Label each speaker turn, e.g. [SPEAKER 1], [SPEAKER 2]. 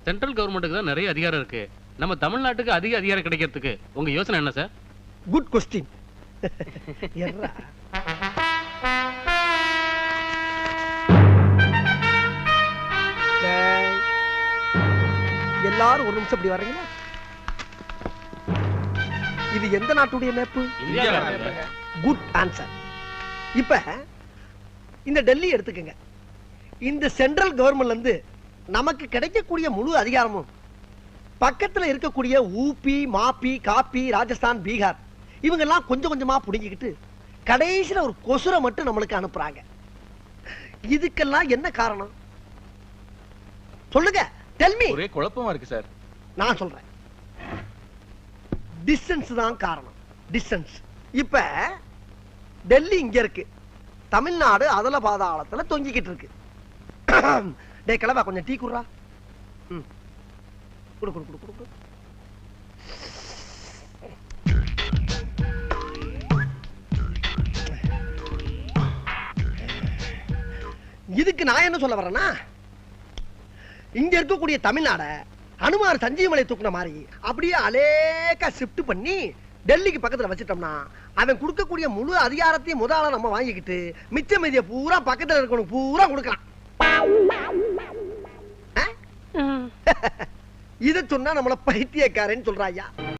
[SPEAKER 1] Central கவர்மெண்ட்டுக்கு தான் நிறைய அதிகாரம் இருக்கு. நம்ம தமிழ்நாட்டுக்கு அதிக அதிகாரம் கிடைக்கிறதுக்கு உங்க யோசனை என்ன சார்?
[SPEAKER 2] Good question. எல்லாரும் ஒரு நிமிஷம் இப்படி வர்றீங்களா? இது எந்த நாட்டுடைய மேப்பு? Good answer. இப்ப இந்த டெல்லி எடுத்துக்கங்க. இந்த சென்ட்ரல் கவர்மெண்ட்ல இருந்து நமக்கு கிடைக்கக்கூடிய முழு அதிகாரமும் பக்கத்துல இருக்கக்கூடிய ஊபி, மாப்பி, காப்பி, ராஜஸ்தான், பீகார் இவங்கெல்லாம் கொஞ்சம் கொஞ்சமா புடுங்கிக்கிட்டு கடைசியில ஒரு கொசுரை மட்டும் நம்மளுக்கு அனுப்புறாங்க. இதுக்கெல்லாம் என்ன காரணம் சொல்லுங்க? Tell me.
[SPEAKER 3] ஒரே குழப்பமா இருக்கு சார்.
[SPEAKER 2] நான் சொல்றேன், டிஸ்டன்ஸ் தான் காரணம். டிஸ்டன்ஸ். இப்ப டெல்லி இங்க இருக்கு, தமிழ்நாடு அதல பாதாளத்துல தொங்கிக்கிட்டு இருக்கு. டேய் கிளவா, கொஞ்சம் டீ குடுறா. குடு குடு குடு குடு. இதுக்கு நான் என்ன சொல்ல வரேன்னா, இங்க இருக்கக்கூடிய தமிழ்நாட அனுமார் சஞ்சீவமலை தூக்குன மாதிரி அப்படியே அலேக்கா ஷிஃப்ட் பண்ணி டெல்லிக்கு பக்கத்துல வச்சிட்டோம்னா அவன் கொடுக்கக்கூடிய முழு அதிகாரத்தையும் முதல்ல நம்ம வாங்கிக்கிட்டு மிச்ச மீதிய பூரா பக்கத்துல இருக்கணும் பூரா கொடுக்கலாம். இத சொன்னா நம்மள பைத்தியக்காரன்னு சொல்றாயா?